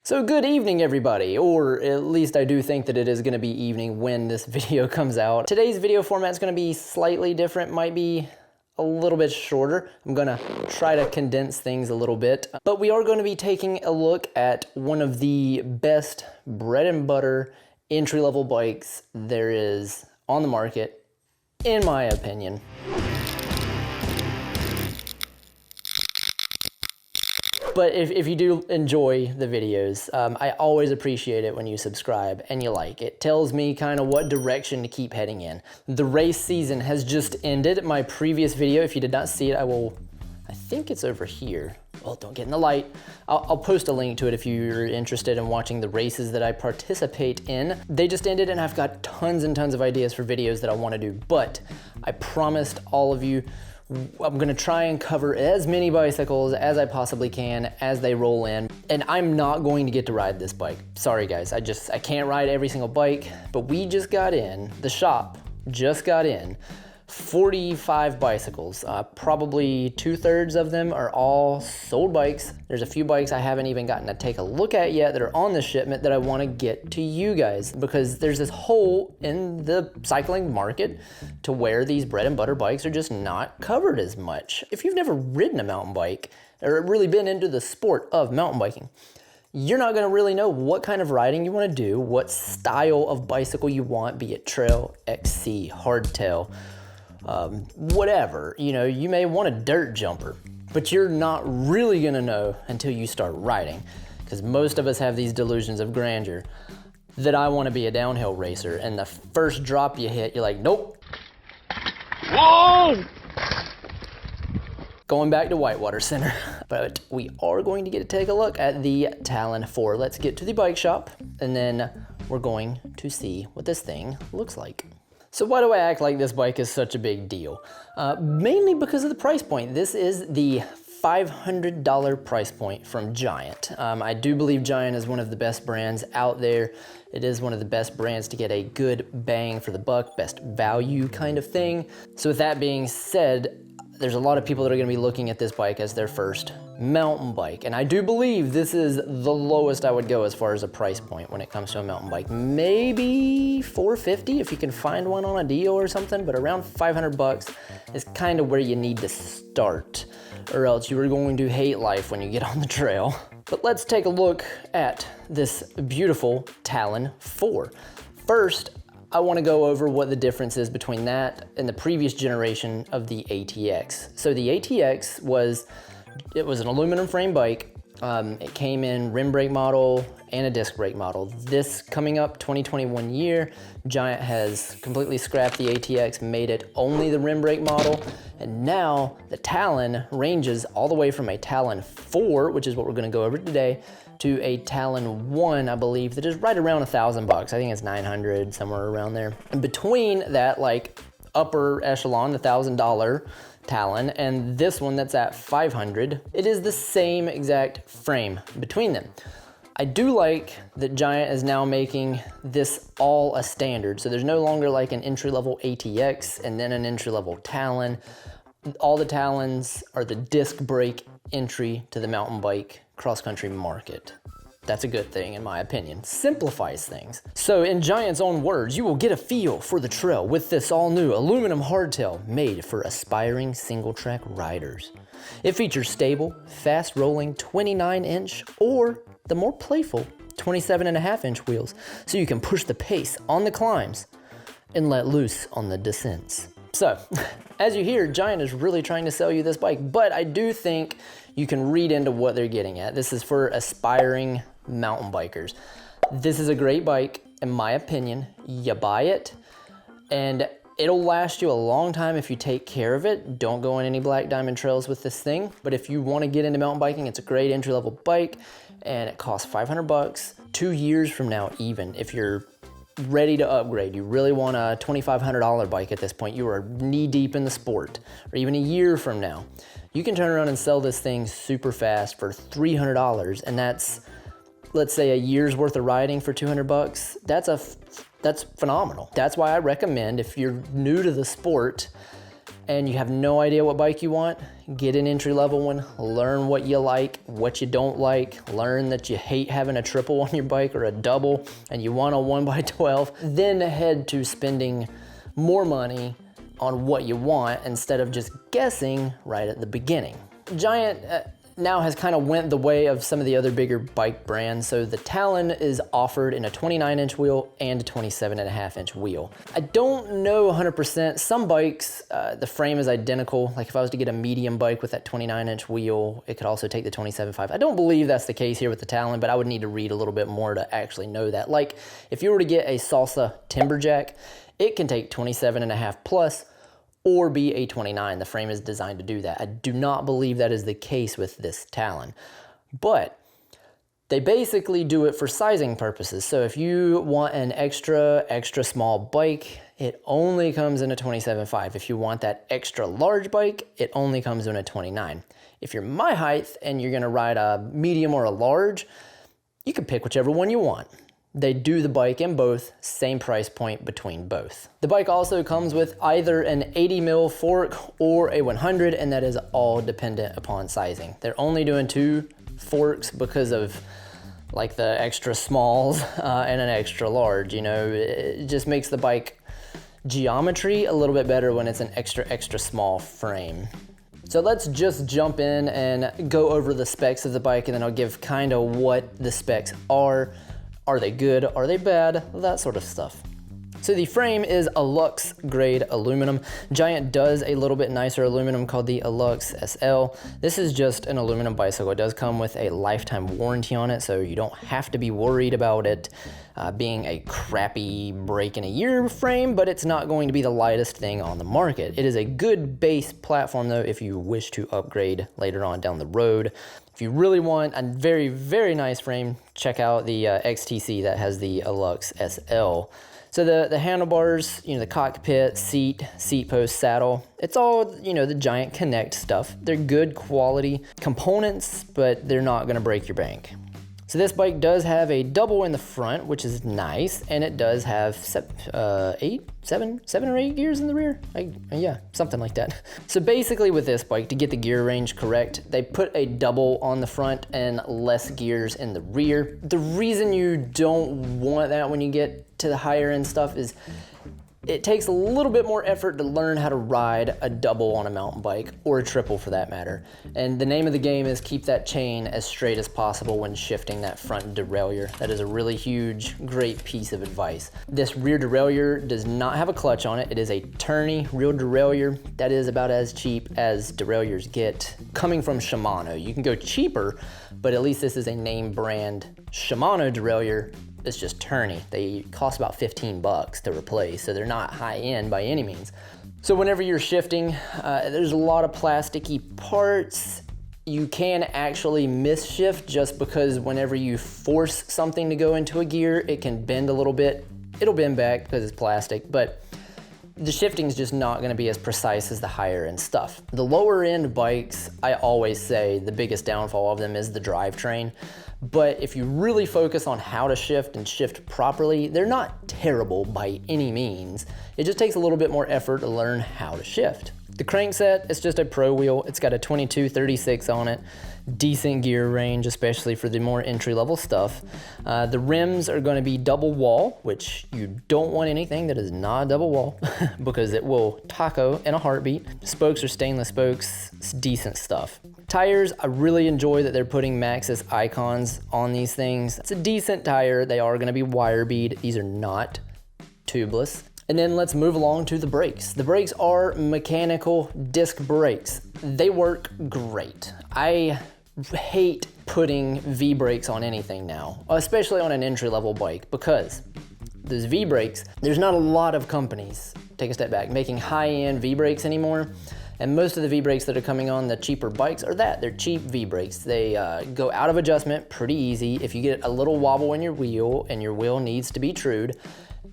So good evening everybody, or at least I do think that it is going to be evening when this video comes out. Today's video format is going to be slightly different, might be a little bit shorter. I'm going to try to condense things a little bit, but we are going to be taking a look at one of the best bread and butter entry-level bikes there is on the market, in my opinion. But if you do enjoy the videos, I always appreciate it when you subscribe and you like. It tells me kind of what direction to keep heading in. The race season has just ended. My previous video, if you did not see it, I think it's over here. Oh, don't get in the light. I'll post a link to it if you're interested in watching the races that I participate in. They just ended and I've got tons and tons of ideas for videos that I want to do, but I promised all of you I'm gonna try and cover as many bicycles as I possibly can as they roll in. And I'm not going to get to ride this bike. Sorry guys, I can't ride every single bike, but we just got in, the shop just got in 45 bicycles. Probably 2/3 of them are all sold bikes. There's a few bikes I haven't even gotten to take a look at yet that are on the shipment that I want to get to you guys, because there's this hole in the cycling market to where these bread and butter bikes are just not covered as much. If you've never ridden a mountain bike or really been into the sport of mountain biking, you're not gonna really know what kind of riding you wanna do, what style of bicycle you want, be it trail, XC, hardtail, whatever. You know, you may want a dirt jumper, but you're not really gonna know until you start riding, because most of us have these delusions of grandeur that I want to be a downhill racer, and the first drop you hit, you're like, nope. Whoa! Going back to Whitewater Center. But we are going to get to take a look at the Talon 4. Let's get to the bike shop, and then we're going to see what this thing looks like. So why do I act like this bike is such a big deal? Mainly because of the price point. This is the $500 price point from Giant. I do believe Giant is one of the best brands out there. It is one of the best brands to get a good bang for the buck, best value kind of thing. So with that being said, there's a lot of people that are gonna be looking at this bike as their first mountain bike. And I do believe this is the lowest I would go as far as a price point when it comes to a mountain bike. Maybe $450 if you can find one on a deal or something, but around 500 bucks is kind of where you need to start, or else you are going to hate life when you get on the trail. But let's take a look at this beautiful Talon 4. First, I want to go over what the difference is between that and the previous generation of the ATX. So the ATX was an aluminum frame bike. It came in rim brake model and a disc brake model. This coming up 2021 year, Giant has completely scrapped the ATX, made it only the rim brake model. And now the Talon ranges all the way from a Talon 4, which is what we're going to go over today, to a Talon 1, I believe, that is right around $1,000 bucks. I think it's 900, somewhere around there. And between that, like, upper echelon, the $1,000 Talon, and this one that's at 500, it is the same exact frame between them. I do like that Giant is now making this all a standard, so there's no longer like an entry-level ATX and then an entry-level Talon. All the Talons are the disc brake entry to the mountain bike cross-country market. That's a good thing in my opinion. Simplifies things. So in Giant's own words, you will get a feel for the trail with this all-new aluminum hardtail made for aspiring single-track riders. It features stable, fast-rolling 29-inch or the more playful 27.5-inch wheels, so you can push the pace on the climbs and let loose on the descents. So, as you hear, Giant is really trying to sell you this bike, but I do think you can read into what they're getting at. This is for aspiring mountain bikers. This is a great bike, in my opinion. You buy it, and it'll last you a long time if you take care of it. Don't go on any black diamond trails with this thing, but if you want to get into mountain biking, it's a great entry-level bike, and it costs 500 bucks 2 years from now even. If you're ready to upgrade, you really want a $2,500 bike at this point, you are knee-deep in the sport, or even a year from now, you can turn around and sell this thing super fast for $300, and that's, let's say, a year's worth of riding for 200 bucks. That's phenomenal. That's why I recommend, if you're new to the sport and you have no idea what bike you want, get an entry-level one, learn what you like, what you don't like, learn that you hate having a triple on your bike or a double, and you want a 1x12, then head to spending more money on what you want instead of just guessing right at the beginning. Giant now has kind of went the way of some of the other bigger bike brands. So the Talon is offered in a 29-inch wheel and a 27.5-inch wheel. I don't know 100%. Some bikes, the frame is identical. Like if I was to get a medium bike with that 29-inch wheel, it could also take the 27.5. I don't believe that's the case here with the Talon, but I would need to read a little bit more to actually know that. Like if you were to get a Salsa Timberjack, it can take 27.5 plus, or be a 29. The frame is designed to do that. I do not believe that is the case with this Talon, but they basically do it for sizing purposes. So if you want an extra small bike, it only comes in a 27.5. If you want that extra large bike, it only comes in a 29. If you're my height and you're gonna ride a medium or a large, you can pick whichever one you want. They do the bike in both, same price point between both. The bike also comes with either an 80 mil fork or a 100, and that is all dependent upon sizing. They're only doing 2 forks because of like the extra smalls and an extra large, you know. It just makes the bike geometry a little bit better when it's an extra small frame. So let's just jump in and go over the specs of the bike, and then I'll give kind of what the specs are. Are they good? Are they bad? That sort of stuff. So the frame is Alux grade aluminum. Giant does a little bit nicer aluminum called the Alux SL. This is just an aluminum bicycle. It does come with a lifetime warranty on it, so you don't have to be worried about it being a crappy break in a year frame, but it's not going to be the lightest thing on the market. It is a good base platform though if you wish to upgrade later on down the road. If you really want a very nice frame, check out the XTC that has the Alux SL. So the handlebars, you know, the cockpit, seat post, saddle, it's all, you know, the Giant Connect stuff. They're good quality components, but they're not gonna break your bank. So this bike does have a double in the front, which is nice, and it does have 7 or 8 gears in the rear. Yeah, something like that. So basically with this bike, to get the gear range correct, they put a double on the front and less gears in the rear. The reason you don't want that when you get to the higher end stuff is it takes a little bit more effort to learn how to ride a double on a mountain bike, or a triple for that matter. And the name of the game is keep that chain as straight as possible when shifting that front derailleur. That is a really huge, great piece of advice. This rear derailleur does not have a clutch on it. It is a tourney rear derailleur. That is about as cheap as derailleurs get, coming from Shimano. You can go cheaper, but at least this is a name brand Shimano derailleur. It's just tourney. They cost about 15 bucks to replace, so they're not high end by any means. So whenever you're shifting, there's a lot of plasticky parts. You can actually misshift just because whenever you force something to go into a gear, it can bend a little bit. It'll bend back because it's plastic, but the shifting is just not gonna be as precise as the higher end stuff. The lower end bikes, I always say the biggest downfall of them is the drivetrain. But if you really focus on how to shift and shift properly, they're not terrible by any means. It just takes a little bit more effort to learn how to shift. The crankset, it's just a pro wheel. It's got a 2236 on it. Decent gear range, especially for the more entry-level stuff. The rims are gonna be double wall, which you don't want anything that is not a double wall because it will taco in a heartbeat. Spokes are stainless spokes. It's decent stuff. Tires, I really enjoy that they're putting Maxxis icons on these things. It's a decent tire. They are gonna be wire bead. These are not tubeless. And then let's move along to the brakes. The brakes are mechanical disc brakes. They work great. I hate putting V-brakes on anything now, especially on an entry-level bike, because those V-brakes, there's not a lot of companies, take a step back, making high-end V-brakes anymore. And most of the V-brakes that are coming on the cheaper bikes are they're cheap V-brakes. They go out of adjustment pretty easy. If you get a little wobble in your wheel and your wheel needs to be trued,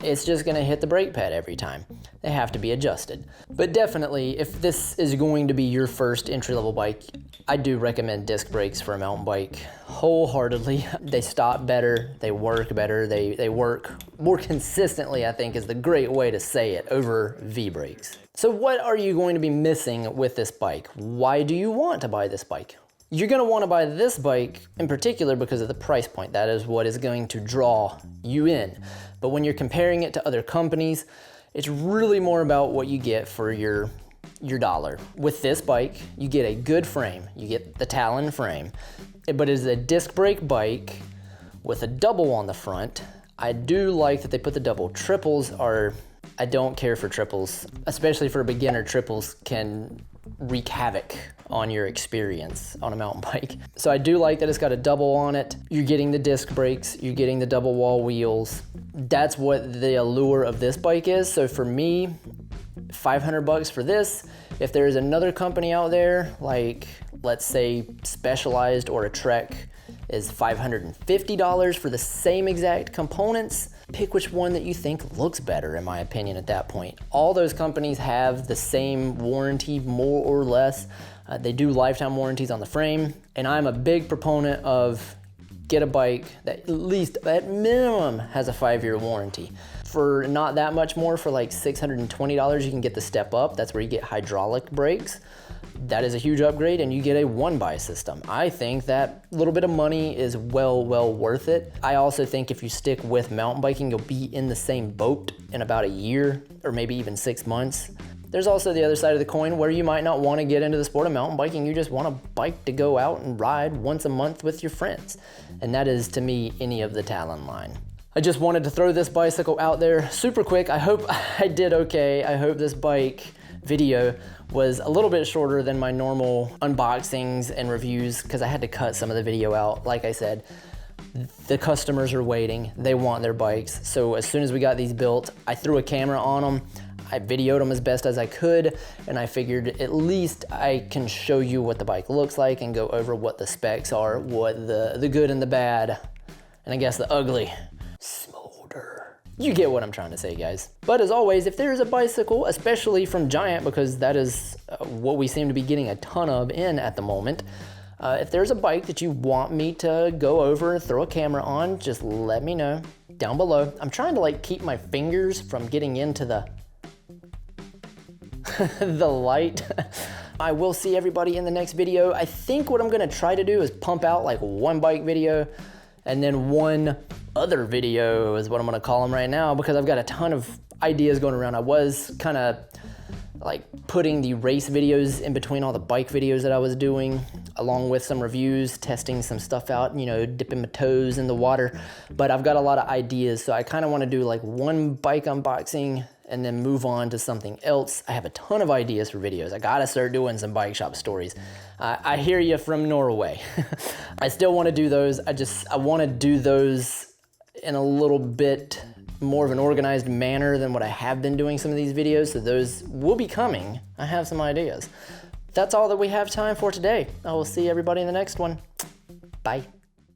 it's just gonna hit the brake pad every time. They have to be adjusted. But definitely, if this is going to be your first entry-level bike, I do recommend disc brakes for a mountain bike wholeheartedly. They stop better, they work better, they work more consistently, I think is the great way to say it, over V-brakes. So what are you going to be missing with this bike? Why do you want to buy this bike? You're gonna wanna buy this bike in particular because of the price point. That is what is going to draw you in. But when you're comparing it to other companies, it's really more about what you get for your dollar. With this bike, you get a good frame. You get the Talon frame, but it is a disc brake bike with a double on the front. I do like that they put the double. Triples are, I don't care for triples, especially for a beginner. Triples can wreak havoc on your experience on a mountain bike. So I do like that it's got a double on it. You're getting the disc brakes, you're getting the double wall wheels. That's what the allure of this bike is. So for me, 500 bucks for this. If there's another company out there, like let's say Specialized or a Trek is $550 for the same exact components, pick which one that you think looks better, in my opinion, at that point. All those companies have the same warranty, more or less. They do lifetime warranties on the frame, and I'm a big proponent of get a bike that at least, at minimum, has a 5-year warranty. For not that much more, for like $620, you can get the step up. That's where you get hydraulic brakes. That is a huge upgrade, and you get a one-buy system. I think that little bit of money is well worth it. I also think if you stick with mountain biking, you'll be in the same boat in about a year or maybe even 6 months. There's also the other side of the coin where you might not want to get into the sport of mountain biking. You just want a bike to go out and ride once a month with your friends. And that is, to me, any of the Talon line. I just wanted to throw this bicycle out there super quick. I hope I did okay. I hope this bike video was a little bit shorter than my normal unboxings and reviews because I had to cut some of the video out. Like I said, the customers are waiting. They want their bikes. So as soon as we got these built, I threw a camera on them. I videoed them as best as I could, and I figured at least I can show you what the bike looks like and go over what the specs are, what the good and the bad, and I guess the ugly. Smolder. You get what I'm trying to say, guys. But as always, if there is a bicycle, especially from Giant, because that is what we seem to be getting a ton of in at the moment, if there's a bike that you want me to go over and throw a camera on, just let me know down below. I'm trying to like keep my fingers from getting into the the light. I will see everybody in the next video. I think what I'm gonna try to do is pump out like one bike video and then one other video is what I'm gonna call them right now, because I've got a ton of ideas going around. I was kind of like putting the race videos in between all the bike videos that I was doing, along with some reviews, testing some stuff out, you know, dipping my toes in the water. But I've got a lot of ideas, so I kind of want to do like one bike unboxing and then move on to something else. I have a ton of ideas for videos. I gotta start doing some bike shop stories. I hear you from Norway. I still want to do those. I want to do those in a little bit more of an organized manner than what I have been doing some of these videos, so those will be coming. I have some ideas. That's all that we have time for today. I will see everybody in the next one. Bye.